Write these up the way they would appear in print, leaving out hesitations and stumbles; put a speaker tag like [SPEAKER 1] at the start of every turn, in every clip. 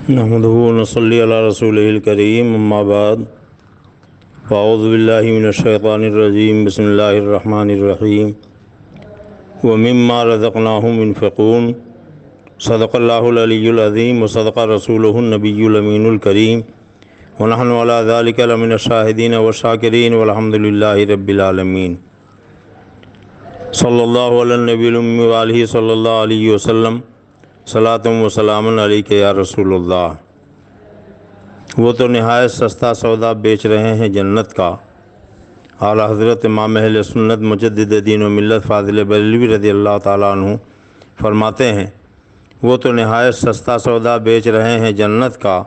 [SPEAKER 1] نحمدہ و نصلی علی رسولہ الکریم، اما بعد فاعوذ باللہ من الشیطان الرجیم، بسم اللہ الرحمن الرحیم۔ ومما رزقناہم ينفقون، صدق اللہ العلی العظیم وصدق رسولہ النبی الامین الکریم، ونحن علی ذلک لمن الشاہدین والشاکرین والحمد للہ رب العالمین۔ صلی اللہ علی النبی الأمی وآلہ صلی اللہ علیہ وسلم، صلاۃ و سلام علیک یا رسول اللہ۔ وہ تو نہایت سستا سودا بیچ رہے ہیں جنت کا۔ اعلیٰ حضرت امام اہل سنت مجدد دین و ملت فاضل بریلوی رضی اللہ تعالیٰ عنہ فرماتے ہیں، وہ تو نہایت سستا سودا بیچ رہے ہیں جنت کا،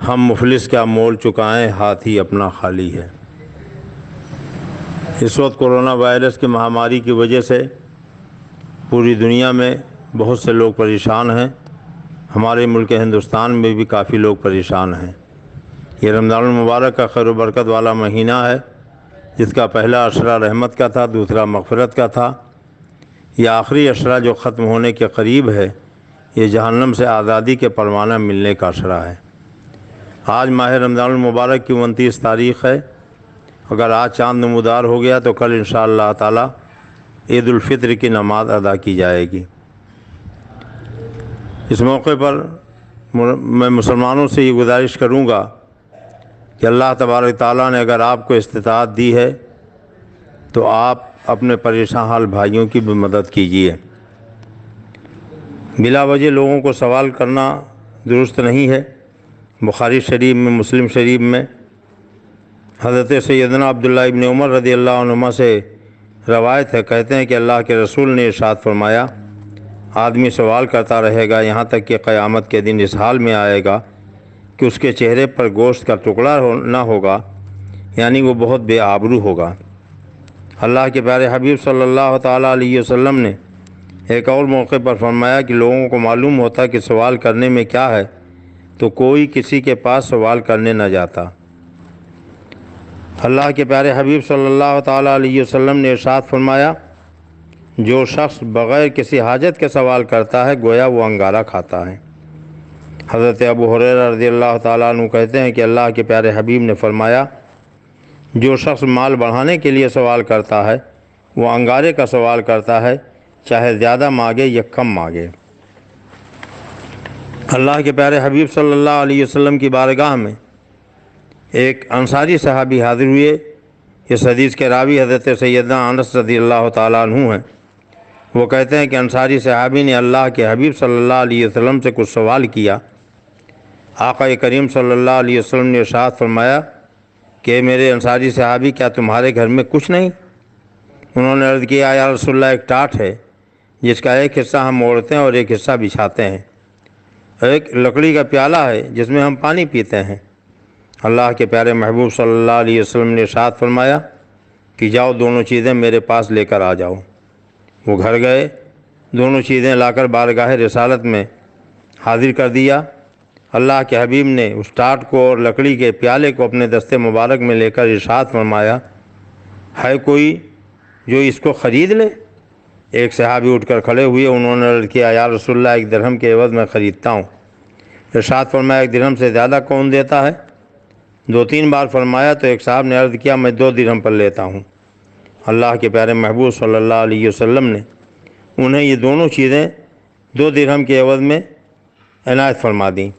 [SPEAKER 1] ہم مفلس کیا مول چکائیں، ہاتھ ہی اپنا خالی ہے۔ اس وقت کرونا وائرس کی مہاماری کی وجہ سے پوری دنیا میں بہت سے لوگ پریشان ہیں۔ ہمارے ملک ہندوستان میں بھی کافی لوگ پریشان ہیں۔ یہ رمضان المبارک کا خیر و برکت والا مہینہ ہے، جس کا پہلا عشرہ رحمت کا تھا، دوسرا مغفرت کا تھا۔ یہ آخری عشرہ جو ختم ہونے کے قریب ہے، یہ جہنم سے آزادی کے پروانہ ملنے کا عشرہ ہے۔ آج ماہ رمضان المبارک کی 29 تاریخ ہے۔ اگر آج چاند نمودار ہو گیا تو کل انشاءاللہ تعالی عید الفطر کی نماز ادا کی جائے گی۔ اس موقع پر میں مسلمانوں سے یہ گزارش کروں گا کہ اللہ تبارک تعالیٰ نے اگر آپ کو استطاعت دی ہے تو آپ اپنے پریشان حال بھائیوں کی بھی مدد کیجیے۔ بلا وجہ لوگوں کو سوال کرنا درست نہیں ہے۔ بخاری شریف میں، مسلم شریف میں حضرت سیدنا عبداللہ ابن عمر رضی اللہ عنہما سے روایت ہے، کہتے ہیں کہ اللہ کے رسول نے ارشاد فرمایا، آدمی سوال کرتا رہے گا یہاں تک کہ قیامت کے دن اس حال میں آئے گا کہ اس کے چہرے پر گوشت کا ٹکڑا نہ ہوگا، یعنی وہ بہت بے آبرو ہوگا۔ اللہ کے پیارے حبیب صلی اللہ تعالیٰ علیہ وسلم نے ایک اور موقع پر فرمایا کہ لوگوں کو معلوم ہوتا کہ سوال کرنے میں کیا ہے تو کوئی کسی کے پاس سوال کرنے نہ جاتا۔ اللہ کے پیارے حبیب صلی اللہ تعالیٰ علیہ وسلم نے ارشاد فرمایا، جو شخص بغیر کسی حاجت کے سوال کرتا ہے گویا وہ انگارہ کھاتا ہے۔ حضرت ابو ہریرہ رضی اللہ تعالیٰ عنہ کہتے ہیں کہ اللہ کے پیارے حبیب نے فرمایا، جو شخص مال بڑھانے کے لیے سوال کرتا ہے وہ انگارے کا سوال کرتا ہے، چاہے زیادہ مانگے یا کم مانگے۔ اللہ کے پیارے حبیب صلی اللہ علیہ وسلم کی بارگاہ میں ایک انصاری صحابی حاضر ہوئے۔ اس حدیث کے راوی حضرت سیدنا انس رضی اللہ تعالیٰ عنہ ہیں۔ وہ کہتے ہیں کہ انصاری صحابی نے اللہ کے حبیب صلی اللہ علیہ وسلم سے کچھ سوال کیا۔ آقا کریم صلی اللہ علیہ وسلم نے ارشاد فرمایا کہ میرے انصاری صحابی، کیا تمہارے گھر میں کچھ نہیں؟ انہوں نے عرض کیا، یا رسول اللہ، ایک ٹاٹ ہے جس کا ایک حصہ ہم اوڑھتے ہیں اور ایک حصہ بچھاتے ہیں، ایک لکڑی کا پیالہ ہے جس میں ہم پانی پیتے ہیں۔ اللہ کے پیارے محبوب صلی اللہ علیہ وسلم نے ارشاد فرمایا کہ جاؤ دونوں چیزیں میرے پاس لے کر آ جاؤ۔ وہ گھر گئے، دونوں چیزیں لا کر بارگاہ رسالت میں حاضر کر دیا۔ اللہ کے حبیب نے اس ٹاٹ کو اور لکڑی کے پیالے کو اپنے دستے مبارک میں لے کر ارشاد فرمایا، ہے کوئی جو اس کو خرید لے؟ ایک صحابی اٹھ کر کھڑے ہوئے، انہوں نے عرض کیا، یا رسول اللہ، 1 درہم کے عوض میں خریدتا ہوں۔ ارشاد فرمایا، 1 درہم سے زیادہ کون دیتا ہے؟ 2-3 بار فرمایا تو ایک صاحب نے عرض کیا، میں 2 درہم پر لیتا ہوں۔ اللہ کے پیارے محبوب صلی اللہ علیہ وسلم نے انہیں یہ دونوں چیزیں 2 درہم کے عوض میں عنایت فرما دیں،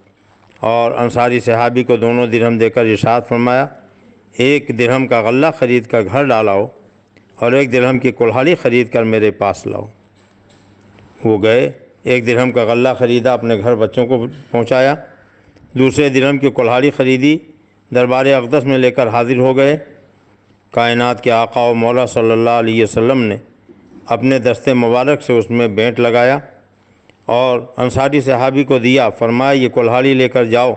[SPEAKER 1] اور انصاری صحابی کو 2 درہم دے کر ارشاد فرمایا، 1 درہم کا غلہ خرید کر گھر ڈالاؤ اور 1 درہم کی کلہاڑی خرید کر میرے پاس لاؤ۔ وہ گئے، 1 درہم کا غلہ خریدا، اپنے گھر بچوں کو پہنچایا، دوسرے درہم کی کلہاڑی خریدی، دربار اقدس میں لے کر حاضر ہو گئے۔ کائنات کے آقا و مولا صلی اللہ علیہ وسلم نے اپنے دستے مبارک سے اس میں بینٹ لگایا اور انصاری صحابی کو دیا۔ فرمایا، یہ کلہاڑی لے کر جاؤ،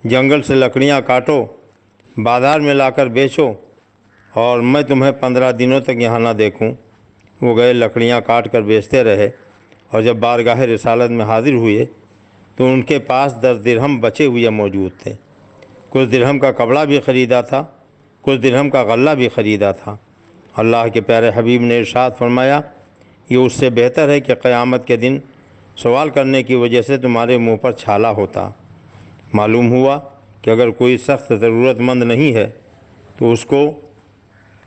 [SPEAKER 1] جنگل سے لکڑیاں کاٹو، بازار میں لا کر بیچو، اور میں تمہیں 15 دنوں تک یہاں نہ دیکھوں۔ وہ گئے، لکڑیاں کاٹ کر بیچتے رہے، اور جب بارگاہ رسالت میں حاضر ہوئے تو ان کے پاس 10 درہم بچے ہوئے موجود تھے۔ کچھ درہم کا کپڑا بھی خریدا تھا، کچھ درہم کا غلہ بھی خریدا تھا۔ اللہ کے پیارے حبیب نے ارشاد فرمایا، یہ اس سے بہتر ہے کہ قیامت کے دن سوال کرنے کی وجہ سے تمہارے منہ پر چھالا ہوتا، معلوم ہوا کہ اگر کوئی سخت ضرورت مند نہیں ہے تو اس کو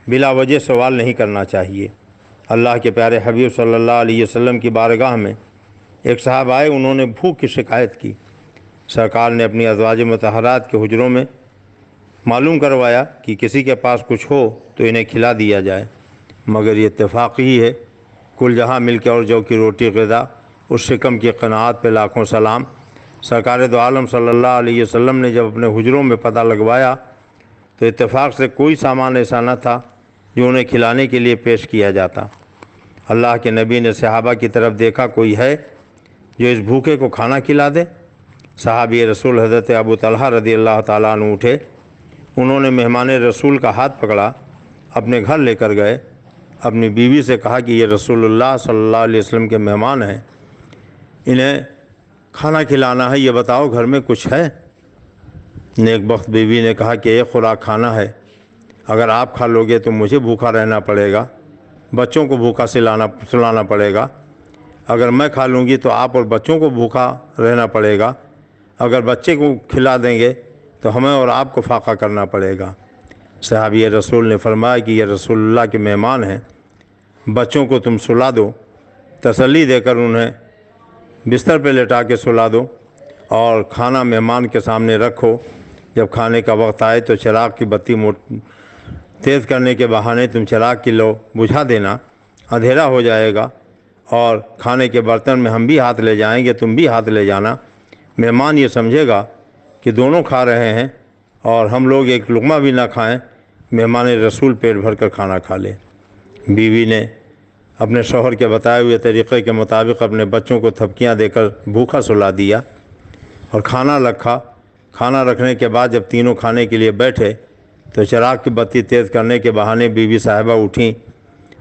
[SPEAKER 1] بلا وجہ سوال نہیں کرنا چاہیے۔ اللہ کے پیارے حبیب صلی اللہ علیہ وسلم کی بارگاہ میں ایک صاحب آئے، انہوں نے بھوک کی شکایت کی۔ سرکار نے اپنی ازواج مطہرات کے حجروں میں معلوم کروایا کہ کسی کے پاس کچھ ہو تو انہیں کھلا دیا جائے، مگر یہ اتفاق ہی ہے، کل جہاں مل کے اور جو کی روٹی غذا، اس شکم کی قناعت پہ لاکھوں سلام۔ سرکار دو عالم صلی اللہ علیہ وسلم نے جب اپنے حجروں میں پتہ لگوایا تو اتفاق سے کوئی سامان ایسا نہ تھا جو انہیں کھلانے کے لیے پیش کیا جاتا۔ اللہ کے نبی نے صحابہ کی طرف دیکھا، کوئی ہے جو اس بھوکے کو کھانا کھلا دے؟ صحابی رسول حضرت ابو طلحہ رضی اللہ تعالیٰ عنہ اٹھے، انہوں نے مہمان رسول کا ہاتھ پکڑا، اپنے گھر لے کر گئے، اپنی بیوی سے کہا کہ یہ رسول اللہ صلی اللہ علیہ وسلم کے مہمان ہیں، انہیں کھانا کھلانا ہے، یہ بتاؤ گھر میں کچھ ہے؟ نیک بخت بیوی نے کہا کہ ایک خوراک کھانا ہے، اگر آپ کھا لو گے تو مجھے بھوکا رہنا پڑے گا، بچوں کو بھوکا سلانا پڑے گا، اگر میں کھا لوں گی تو آپ اور بچوں کو بھوکا رہنا پڑے گا، اگر بچے کو کھلا دیں گے تو ہمیں اور آپ کو فاقہ کرنا پڑے گا۔ صحابی رسول نے فرمایا کہ یہ رسول اللہ کے مہمان ہیں، بچوں کو تم سلا دو، تسلی دے کر انہیں بستر پہ لٹا کے سلا دو، اور کھانا مہمان کے سامنے رکھو، جب کھانے کا وقت آئے تو چراغ کی بتی تیز کرنے کے بہانے تم چراغ کی لو بجھا دینا، اندھیرا ہو جائے گا، اور کھانے کے برتن میں ہم بھی ہاتھ لے جائیں گے، تم بھی ہاتھ لے جانا، مہمان یہ سمجھے گا کہ دونوں کھا رہے ہیں اور ہم لوگ ایک لقمہ بھی نہ کھائیں، مہمان رسول پیٹ بھر کر کھانا کھا لے۔ بیوی نے اپنے شوہر کے بتائے ہوئے طریقے کے مطابق اپنے بچوں کو تھپکیاں دے کر بھوکا سلا دیا اور کھانا رکھا۔ کھانا رکھنے کے بعد جب تینوں کھانے کے لیے بیٹھے تو چراغ کی بتی تیز کرنے کے بہانے بیوی صاحبہ اٹھیں،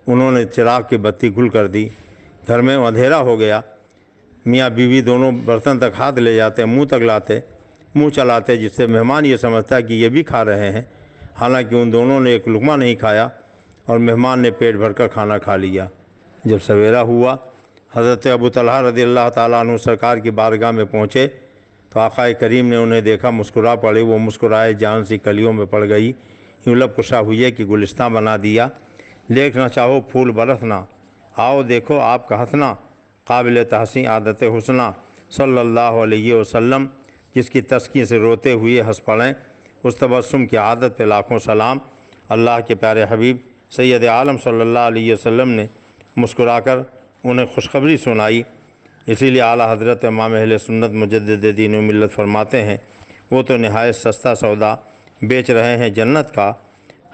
[SPEAKER 1] انہوں نے چراغ کی بتی گل کر دی، گھر میں اندھیرا ہو گیا۔ میاں بیوی دونوں برتن تک ہاتھ لے جاتے، منہ تک لاتے، منہ چلاتے، جس سے مہمان یہ سمجھتا کہ یہ بھی کھا رہے ہیں، حالانکہ ان دونوں نے ایک لقمہ نہیں کھایا اور مہمان نے پیٹ بھر کر کھانا کھا لیا۔ جب سویرا ہوا، حضرت ابو طلحہ رضی اللہ تعالیٰ عنہ سرکار کی بارگاہ میں پہنچے تو آقا کریم نے انہیں دیکھا، مسکرا پڑے، وہ مسکرائے، جان سی کلیوں میں پڑ گئی، یوں لب کشا ہوئی کہ گلستان بنا دیا، دیکھنا چاہو پھول برسنا، آؤ دیکھو آپ کا ہنسنا، قابل تحسین عادت حسنہ صلی اللہ علیہ وسلم، جس کی تسکین سے روتے ہوئے ہنس پڑیں، اس تبسم کی عادت پہ لاکھوں سلام۔ اللہ کے پیارے حبیب سید عالم صلی اللہ علیہ وسلم نے مسکرا کر انہیں خوشخبری سنائی۔ اسی لیے اعلیٰ حضرت امام اہل سنت مجدد دین و ملت فرماتے ہیں، وہ تو نہایت سستا سودا بیچ رہے ہیں جنت کا،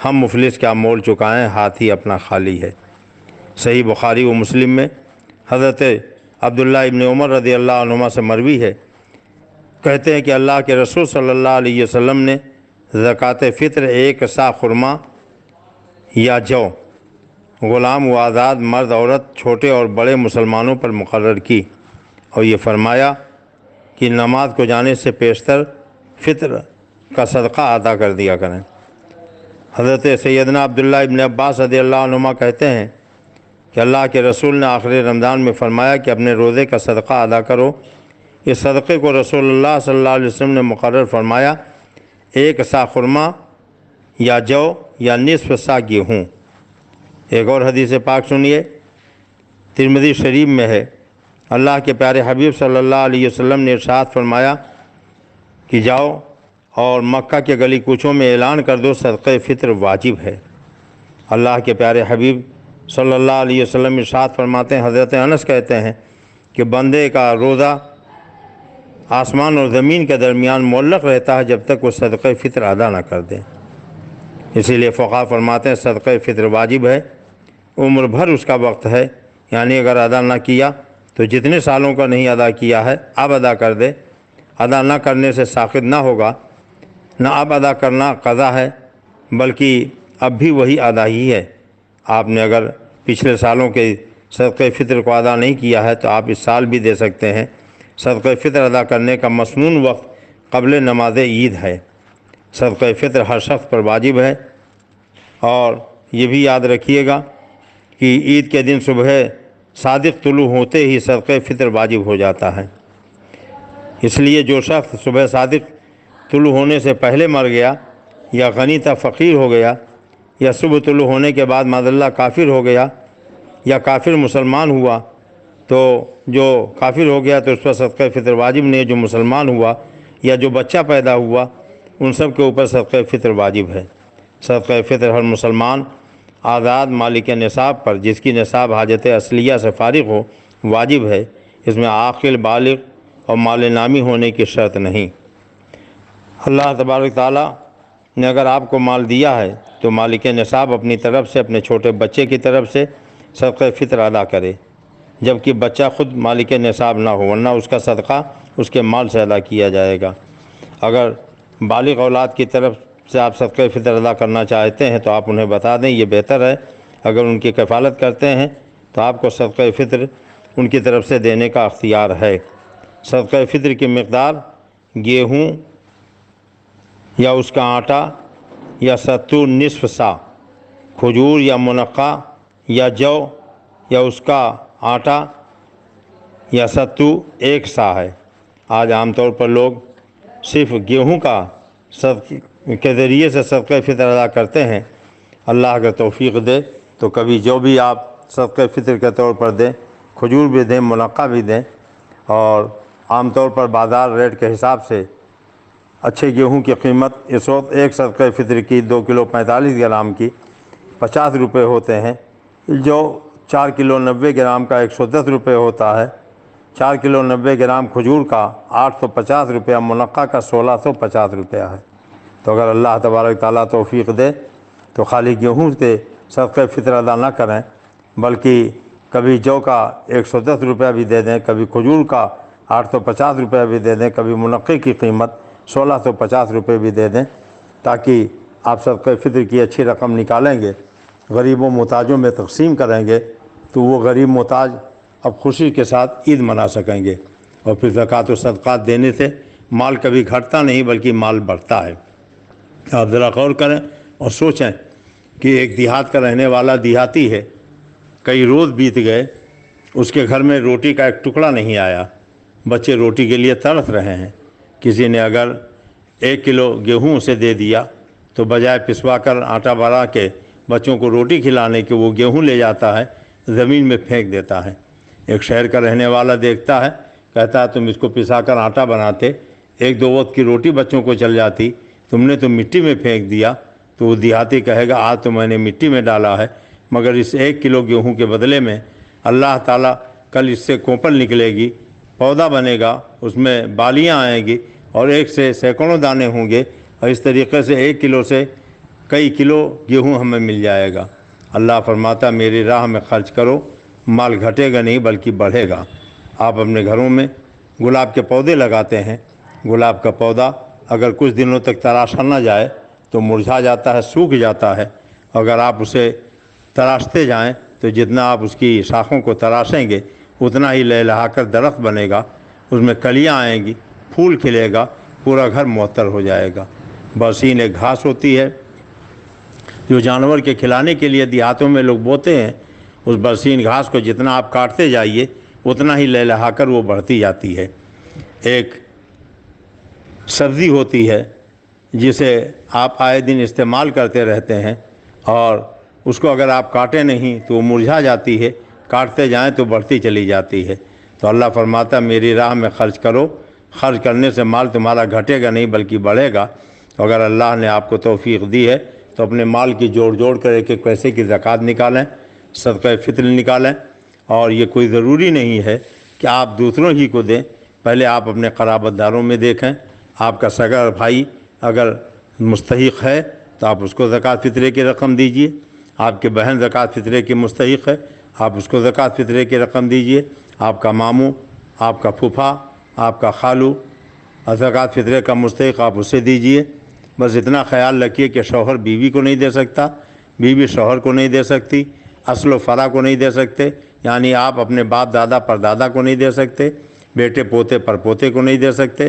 [SPEAKER 1] ہم مفلس کیا مول چکائیں، ہاتھ ہی اپنا خالی ہے۔ صحیح بخاری و مسلم میں حضرت عبداللہ ابن عمر رضی اللہ عنہما سے مروی ہے، کہتے ہیں کہ اللہ کے رسول صلی اللہ علیہ وسلم نے زکوٰۃ فطر ایک سا خرما یا جو غلام و آزاد مرد عورت چھوٹے اور بڑے مسلمانوں پر مقرر کی، اور یہ فرمایا کہ نماز کو جانے سے پیشتر فطر کا صدقہ ادا کر دیا کریں۔ حضرت سیدنا عبداللہ ابن عباس رضی اللہ عنہما کہتے ہیں کہ اللہ کے رسول نے آخر رمضان میں فرمایا کہ اپنے روزے کا صدقہ ادا کرو۔ اس صدقے کو رسول اللہ صلی اللہ علیہ وسلم نے مقرر فرمایا، ایک سا خرما یا جو یا نصف سا گیہوں۔ ایک اور حدیث پاک سنیے، ترمذی شریف میں ہے، اللہ کے پیارے حبیب صلی اللہ علیہ وسلم نے ارشاد فرمایا کہ جاؤ اور مکہ کے گلی کوچوں میں اعلان کر دو، صدقہ فطر واجب ہے۔ اللہ کے پیارے حبیب صلی اللہ علیہ وسلم ارشاد فرماتے ہیں، حضرت انس کہتے ہیں کہ بندے کا روزہ آسمان اور زمین کے درمیان معلق رہتا ہے جب تک وہ صدقہ فطر ادا نہ کر دے۔ اسی لیے فقہا فرماتے ہیں صدقہ فطر واجب ہے، عمر بھر اس کا وقت ہے، یعنی اگر ادا نہ کیا تو جتنے سالوں کا نہیں ادا کیا ہے اب ادا کر دے، ادا نہ کرنے سے ساقط نہ ہوگا، نہ اب ادا کرنا قضا ہے بلکہ اب بھی وہی ادا ہی ہے۔ آپ نے اگر پچھلے سالوں کے صدقہ فطر کو ادا نہیں کیا ہے تو آپ اس سال بھی دے سکتے ہیں۔ صدقہ فطر ادا کرنے کا مسنون وقت قبل نماز عید ہے۔ صدقہ فطر ہر شخص پر واجب ہے، اور یہ بھی یاد رکھیے گا کہ عید کے دن صبح صادق طلوع ہوتے ہی صدقہ فطر واجب ہو جاتا ہے۔ اس لیے جو شخص صبح صادق طلوع ہونے سے پہلے مر گیا، یا غنی تھا فقیر ہو گیا، یا صبح طلوع ہونے کے بعد معاذ اللہ کافر ہو گیا، یا کافر مسلمان ہوا، تو جو کافر ہو گیا تو اس پر صدقہ فطر واجب نہیں ہے۔ جو مسلمان ہوا یا جو بچہ پیدا ہوا ان سب کے اوپر صدقہ فطر واجب ہے۔ صدقہ فطر ہر مسلمان آزاد مالک نصاب پر، جس کی نصاب حاجت اصلیہ سے فارغ ہو، واجب ہے۔ اس میں عاقل، بالغ اور مال نامی ہونے کی شرط نہیں۔ اللہ تبارک تعالیٰ نے اگر آپ کو مال دیا ہے تو مالک نصاب اپنی طرف سے اپنے چھوٹے بچے کی طرف سے صدقہ فطر ادا کرے، جبکہ بچہ خود مالک نصاب نہ ہو، ورنہ اس کا صدقہ اس کے مال سے ادا کیا جائے گا۔ اگر بالغ اولاد کی طرف سے آپ صدقہ فطر ادا کرنا چاہتے ہیں تو آپ انہیں بتا دیں، یہ بہتر ہے۔ اگر ان کی کفالت کرتے ہیں تو آپ کو صدقہ فطر ان کی طرف سے دینے کا اختیار ہے۔ صدقہ فطر کی مقدار گیہوں یا اس کا آٹا یا ستو نصف سا، کھجور یا منقع یا جو یا اس کا آٹا یا ستو 1 سا ہے۔ آج عام طور پر لوگ صرف گیہوں کا کے ذریعے سے صدقہ فطر ادا کرتے ہیں۔ اللہ اگر توفیق دے تو کبھی جو بھی آپ صدقہ فطر کے طور پر دیں، کھجور بھی دیں، منقع بھی دیں، اور عام طور پر بازار ریٹ کے حساب سے اچھے گیہوں کی قیمت اس وقت ایک صدقہ فطر کی 2 کلو 45 گرام کی 50 روپے ہوتے ہیں، جو 4 کلو 90 گرام کا 110 روپے ہوتا ہے۔ 4 کلو 90 گرام کھجور کا 850 روپیہ، منقع کا 1650 روپیہ ہے۔ تو اگر اللہ تبارک تعالیٰ توفیق دے تو خالی گیہوں کے صدقہ فطر ادا نہ کریں، بلکہ کبھی جو کا 110 روپیہ بھی دے دیں، کبھی کھجور کا 850 روپیہ بھی دے دیں، کبھی منقع کی قیمت 1650 روپے بھی دے دیں، تاکہ آپ صدقہ فطر کی اچھی رقم نکالیں گے، غریبوں محتاجوں میں تقسیم کریں گے، تو وہ غریب محتاج اب خوشی کے ساتھ عید منا سکیں گے۔ اور پھر زکوٰۃ و صدقات دینے سے مال کبھی گھٹتا نہیں بلکہ مال بڑھتا ہے۔ آپ ذرا غور کریں اور سوچیں کہ ایک دیہات کا رہنے والا دیہاتی ہے، کئی روز بیت گئے، اس کے گھر میں روٹی کا ایک ٹکڑا نہیں آیا، بچے روٹی کے لیے تڑپ رہے ہیں۔ کسی نے اگر 1 کلو گیہوں اسے دے دیا تو بجائے پسوا کر آٹا بنا کے بچوں کو روٹی کھلانے کے، وہ گیہوں لے جاتا ہے، زمین میں پھینک دیتا ہے۔ ایک شہر کا رہنے والا دیکھتا ہے، کہتا ہے تم اس کو پسا کر آٹا بناتے، 1-2 وقت کی روٹی بچوں کو چل جاتی، تم نے تو مٹی میں پھینک دیا۔ تو وہ دیہاتی کہے گا آج تو میں نے مٹی میں ڈالا ہے، مگر اس 1 کلو گیہوں کے بدلے میں اللہ تعالیٰ کل اس سے کوپل نکلے گی، پودا بنے گا، اس میں بالیاں آئیں گی، اور 1 سے سینکڑوں دانے ہوں گے، اور اس طریقے سے 1 کلو سے کئی کلو گیہوں ہمیں مل جائے گا۔ اللہ فرماتا میری راہ میں خرچ کرو، مال گھٹے گا نہیں بلکہ بڑھے گا۔ آپ اپنے گھروں میں گلاب کے پودے لگاتے ہیں، گلاب کا پودا اگر کچھ دنوں تک تراشا نہ جائے تو مرجھا جاتا ہے، سوکھ جاتا ہے۔ اگر آپ اسے تراشتے جائیں تو جتنا آپ اس کی شاخوں کو تراشیں گے اتنا ہی لہلہا کر درخت بنے گا، اس میں کلیاں آئیں گی، پھول کھلے گا، پورا گھر معطر ہو جائے گا۔ برسین ایک گھاس ہوتی ہے جو جانور کے کھلانے کے لیے دیہاتوں میں لوگ بوتے ہیں۔ اس برسین گھاس کو جتنا آپ کاٹتے جائیے اتنا ہی لہلہا کر وہ بڑھتی جاتی ہے۔ ایک سبزی ہوتی ہے جسے آپ آئے دن استعمال کرتے رہتے ہیں، اور اس کو اگر آپ کاٹیں نہیں تو وہ مرجھا جاتی ہے، کاٹتے جائیں تو بڑھتی چلی جاتی ہے۔ تو اللہ فرماتا میری راہ میں خرچ کرو، خرچ کرنے سے مال تمہارا گھٹے گا نہیں بلکہ بڑھے گا۔ اگر اللہ نے آپ کو توفیق دی ہے تو اپنے مال کی جوڑ کر ایک پیسے کی زکوٰۃ نکالیں، صدقہ فطر نکالیں، اور یہ کوئی ضروری نہیں ہے کہ آپ دوسروں ہی کو دیں، پہلے آپ اپنے قرابت داروں میں دیکھیں۔ آپ کا سگا بھائی اگر مستحق ہے تو آپ اس کو زکوٰۃ فطرے کی رقم دیجیے، آپ کی بہن زکوٰۃ فطرے کی مستحق ہے آپ اس کو زکوٰۃ فطرے کی رقم دیجیے، آپ کا ماموں، آپ کا پھوپھا، آپ کا خالو زکوٰۃ فطرے کا مستحق آپ اسے دیجیے۔ بس اتنا خیال رکھیے کہ شوہر بیوی کو نہیں دے سکتا، بیوی شوہر کو نہیں دے سکتی، اصل و فرع کو نہیں دے سکتے، یعنی آپ اپنے باپ دادا پر دادا کو نہیں دے سکتے، بیٹے پوتے پر پوتے کو نہیں دے سکتے۔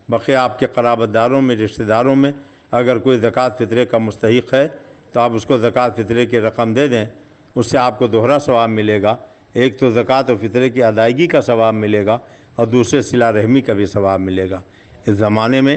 [SPEAKER 1] بقیہ آپ کے قرابت داروں میں، رشتہ داروں میں اگر کوئی زکوٰۃ فطرے کا مستحق ہے تو آپ اس کو زکوٰۃ فطرے کی رقم دے دیں، اس سے آپ کو دوہرا ثواب ملے گا۔ ایک تو زکوٰۃ و فطرے کی ادائیگی کا ثواب ملے گا، اور دوسرے صلہ رحمی کا بھی ثواب ملے گا۔ اس زمانے میں